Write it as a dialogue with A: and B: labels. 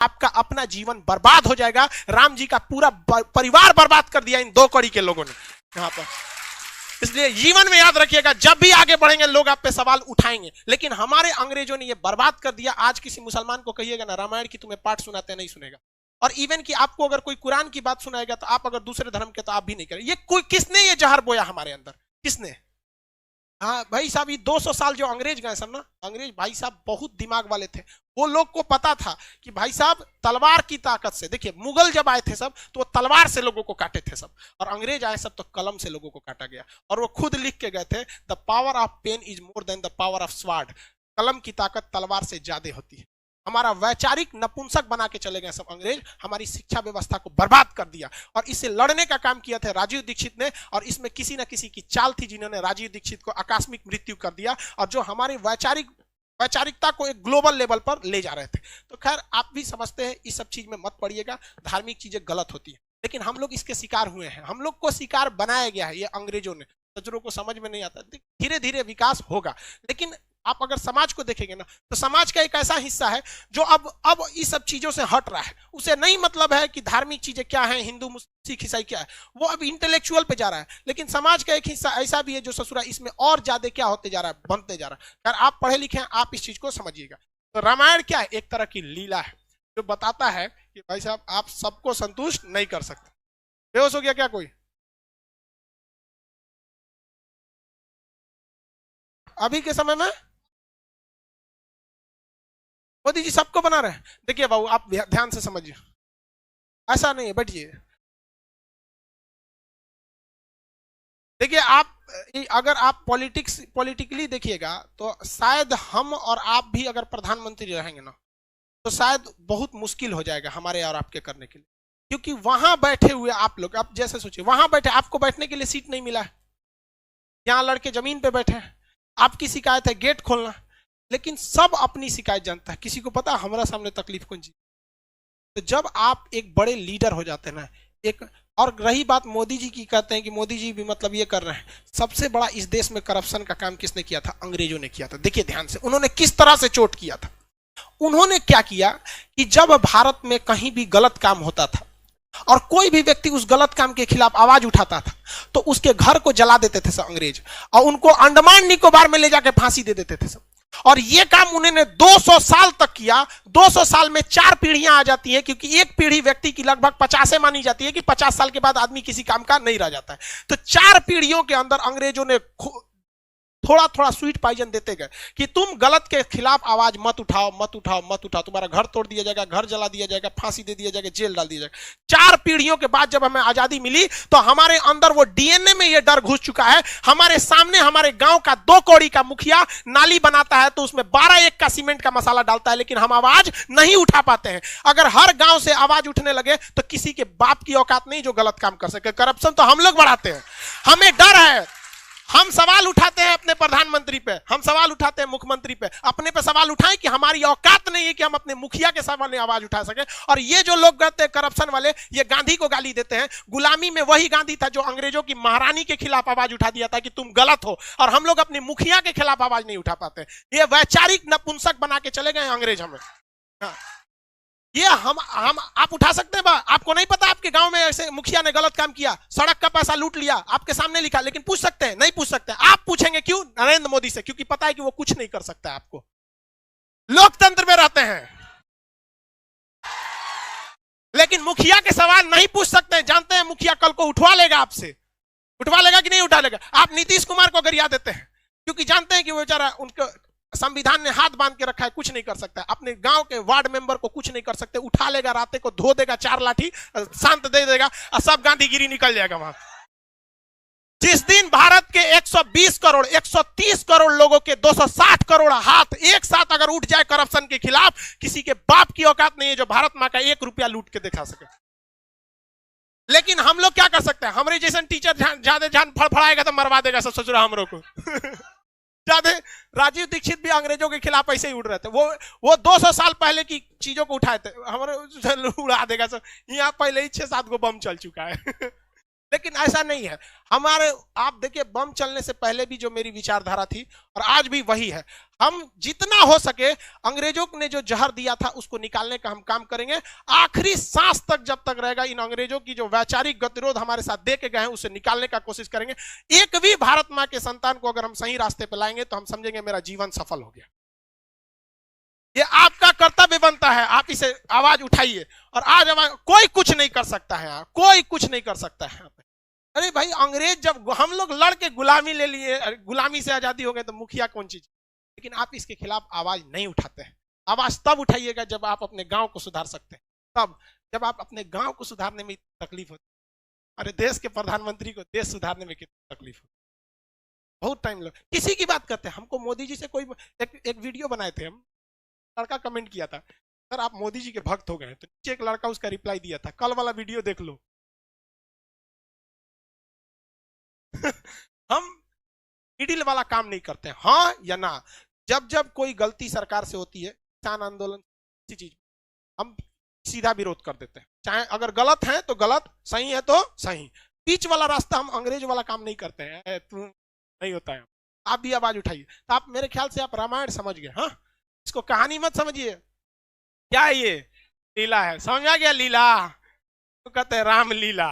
A: आपका अपना जीवन बर्बाद हो जाएगा। राम जी का पूरा परिवार बर्बाद कर दिया इन 2 कड़ी के लोगों ने यहां पर। इसलिए जीवन में याद रखिएगा, जब भी आगे बढ़ेंगे लोग आप पे सवाल उठाएंगे, लेकिन हमारे अंग्रेजों ने ये बर्बाद कर दिया। आज किसी मुसलमान को कहिएगा ना रामायण की तुम्हें पाठ सुनाते, नहीं सुनेगा। और इवन कि आपको अगर कोई कुरान की बात सुनाएगा तो आप अगर दूसरे धर्म के तो आप भी नहीं करें। ये कोई किसने ये जहर बोया हमारे अंदर, किसने? हाँ भाई साहब, ये 200 साल जो अंग्रेज गए सब ना, अंग्रेज भाई साहब बहुत दिमाग वाले थे। वो लोग को पता था कि भाई साहब तलवार की ताकत से, देखिए मुगल जब आए थे सब तो वो तलवार से लोगों को काटे थे सब, और अंग्रेज आए सब तो कलम से लोगों को काटा गया। और वो खुद लिख के गए थे, the power of pen is more than the power of sword. कलम की ताकत तलवार से ज्यादा होती है। हमारा वैचारिक नपुंसक बना के चले गए सब अंग्रेज, हमारी शिक्षा व्यवस्था को बर्बाद कर दिया। और इससे लड़ने का काम किया था राजीव दीक्षित ने, और इसमें किसी ना किसी की चाल थी जिन्होंने राजीव दीक्षित को आकस्मिक मृत्यु कर दिया, और जो हमारी वैचारिकता को एक ग्लोबल लेवल पर ले जा रहे थे। तो खैर आप भी समझते हैं, इस सब चीज में मत पड़िएगा, धार्मिक चीजें गलत होती है, लेकिन हम लोग इसके शिकार हुए हैं, हम लोग को शिकार बनाया गया है ये अंग्रेजों ने। सज्जनों को समझ में नहीं आता, धीरे धीरे विकास होगा। लेकिन आप अगर समाज को देखेंगे ना, तो समाज का एक ऐसा हिस्सा है जो अब इस सब चीजों से हट रहा है। उसे नहीं मतलब है कि धार्मिक चीजें क्या है, हिंदू सिख ईसाई क्या है, वो अब इंटेलेक्चुअल पे जा रहा है। लेकिन समाज का एक हिस्सा ऐसा भी है जो ससुरा इसमें और ज्यादा क्या होते जा रहा है, बनते जा रहा है। यार आप पढ़े लिखे हैं, आप इस चीज को समझिएगा। तो रामायण क्या है? एक तरह की लीला है जो बताता है कि भाई साहब आप सबको संतुष्ट नहीं कर सकते। बेहोश हो गया क्या कोई? अभी के समय में मोदी जी सबको बना रहे हैं। देखिए बाबू आप ध्यान से समझिए, ऐसा नहीं है, बैठिए। देखिए आप अगर आप पॉलिटिकली देखिएगा तो शायद हम और आप भी अगर प्रधानमंत्री रहेंगे ना, तो शायद बहुत मुश्किल हो जाएगा हमारे और आपके करने के लिए। क्योंकि वहां बैठे हुए आप लोग, आप जैसे सोचिए, वहां बैठे आपको बैठने के लिए सीट नहीं मिला है, यहाँ लड़के जमीन पे बैठे हैं, आपकी शिकायत है गेट खोलना, लेकिन सब अपनी शिकायत जानता है। किसी को पता हमारा सामने तकलीफ कौन सी। तो जब आप एक बड़े लीडर हो जाते हैं ना, एक और रही बात मोदी जी की, कहते हैं कि मोदी जी भी मतलब ये कर रहे हैं। सबसे बड़ा इस देश में करप्शन का काम किसने किया था? अंग्रेजों ने किया था। देखिए ध्यान से, उन्होंने किस तरह से चोट किया था। उन्होंने क्या किया कि जब भारत में कहीं भी गलत काम होता था और कोई भी व्यक्ति उस गलत काम के खिलाफ आवाज उठाता था, तो उसके घर को जला देते थे सब अंग्रेज, और उनको अंडमान निकोबार में ले जाकर फांसी दे देते थे सब। और ये काम उन्होंने 200 साल तक किया। 200 साल में 4 पीढ़ियां आ जाती हैं, क्योंकि एक पीढ़ी व्यक्ति की लगभग 50 मानी जाती है कि 50 साल के बाद आदमी किसी काम का नहीं रह जाता है। तो 4 पीढ़ियों के अंदर अंग्रेजों ने थोड़ा थोड़ा स्वीट पॉइजन देते गए कि तुम गलत के खिलाफ आवाज मत उठाओ, मत उठाओ, मत उठाओ, तुम्हारा घर तोड़ दिया जाएगा, घर जला दिया जाएगा, फांसी दे दिया जाएगा, जेल डाल दिया जाएगा। 4 पीढ़ियों के बाद जब हमें आजादी मिली तो हमारे अंदर वो डीएनए में ये डर घुस चुका है। हमारे सामने हमारे गांव का 2 कौड़ी का मुखिया नाली बनाता है तो उसमें 12 का सीमेंट का मसाला डालता है, लेकिन हम आवाज नहीं उठा पाते हैं। अगर हर गांव से आवाज उठने लगे तो किसी के बाप की औकात नहीं जो गलत काम कर सके। करप्शन तो हम लोग बढ़ाते हैं, हमें डर है। हम सवाल उठाते हैं अपने प्रधानमंत्री पे, हम सवाल उठाते हैं मुख्यमंत्री पे, अपने पे सवाल उठाएं कि हमारी औकात नहीं है कि हम अपने मुखिया के सामने आवाज उठा सके। और ये जो लोग कहते हैं करप्शन वाले, ये गांधी को गाली देते हैं। गुलामी में वही गांधी था जो अंग्रेजों की महारानी के खिलाफ आवाज उठा दिया था कि तुम गलत हो, और हम लोग अपने मुखिया के खिलाफ आवाज नहीं उठा पाते। ये वैचारिक नपुंसक बना के चले गए अंग्रेज हमें। हाँ। ये हम आप उठा सकते हैं? आपको नहीं पता आपके गांव में ऐसे मुखिया ने गलत काम किया, सड़क का पैसा लूट लिया, आपके सामने लिखा, लेकिन पूछ सकते हैं? नहीं पूछ सकते। आप पूछेंगे क्यों? नरेंद्र मोदी से, क्योंकि पता है कि वो कुछ नहीं कर सकता। आपको लोकतंत्र में रहते हैं, लेकिन मुखिया के सवाल नहीं पूछ सकते। जानते हैं मुखिया कल को उठवा लेगा आपसे, उठवा लेगा कि नहीं उठा लेगा? आप नीतीश कुमार को गरिया देते हैं क्योंकि जानते हैं कि वो बेचारा, उनको संविधान ने हाथ बांध के रखा है, कुछ नहीं कर सकता। अपने गांव के वार्ड मेंबर को कुछ नहीं कर सकते। उठा लेगा, राते को धो देगा 4 लाठी, शांत दे देगा, और सब गांधीगिरी निकल जाएगा वहां। जिस दिन भारत के 120 करोड़ 130 करोड़ लोगों के 260 करोड़ हाथ एक साथ अगर उठ जाए करप्शन के खिलाफ, किसी के बाप की औकात नहीं है जो भारत मां का 1 रुपया लूट के दिखा सके। लेकिन हम लोग क्या कर सकते हैं? हमारे जैसे टीचर ज्यादा जान फड़फड़ाएगा तो मरवा देगा सब ससुरा हम लोग को। ज्यादा राजीव दीक्षित भी अंग्रेजों के खिलाफ ऐसे ही उड़ रहे थे। वो 200 साल पहले की चीजों को उठाए थे, हमारे उड़ा देगा सब। यहाँ पहले ही 6-7 गो बम चल चुका है। लेकिन ऐसा नहीं है हमारे। आप देखिए, बम चलने से पहले भी जो मेरी विचारधारा थी और आज भी वही है। हम जितना हो सके अंग्रेजों ने जो जहर दिया था उसको निकालने का हम काम करेंगे। आखिरी सांस तक जब तक रहेगा, इन अंग्रेजों की जो वैचारिक गतिरोध हमारे साथ दे के गए हैं उसे निकालने का कोशिश करेंगे। एक भी भारत मां के संतान को अगर हम सही रास्ते पर लाएंगे तो हम समझेंगे मेरा जीवन सफल हो गया। ये आपका कर्तव्य बनता है, आप इसे आवाज उठाइए। और आज कोई कुछ नहीं कर सकता है, कोई कुछ नहीं कर सकता है। अरे भाई, अंग्रेज जब हम लोग लड़ के गुलामी ले लिए, गुलामी से आजादी हो गए, तो मुखिया कौन चीज? लेकिन आप इसके खिलाफ आवाज नहीं उठाते हैं। आवाज तब उठाइएगा जब आप अपने गांव को सुधार सकते हैं, तब जब आप अपने गांव को सुधारने में तकलीफ होती है। अरे देश के प्रधानमंत्री को देश सुधारने में कितनी तकलीफ होती है, बहुत टाइम लग। किसी की बात करते हैं, हमको मोदी जी से कोई एक वीडियो बनाए थे हम, लड़का कमेंट किया था, सर आप मोदी जी के भक्त हो गए, तो नीचे एक लड़का उसका रिप्लाई दिया था, कल वाला वीडियो देख लो। हम मिडिल वाला काम नहीं करते, हाँ या ना। जब जब कोई गलती सरकार से होती है, किसान आंदोलन, किसी चीज हम सीधा विरोध कर देते हैं। चाहे अगर गलत है तो गलत, सही है तो सही। बीच वाला रास्ता हम अंग्रेज वाला काम नहीं करते हैं, तू नहीं होता है। आप भी आवाज उठाइए। तो आप मेरे ख्याल से आप रामायण समझ गए। हाँ, इसको कहानी मत समझिए। क्या है ये? लीला है, समझ आ गया? लीला तो कहते हैं राम लीला।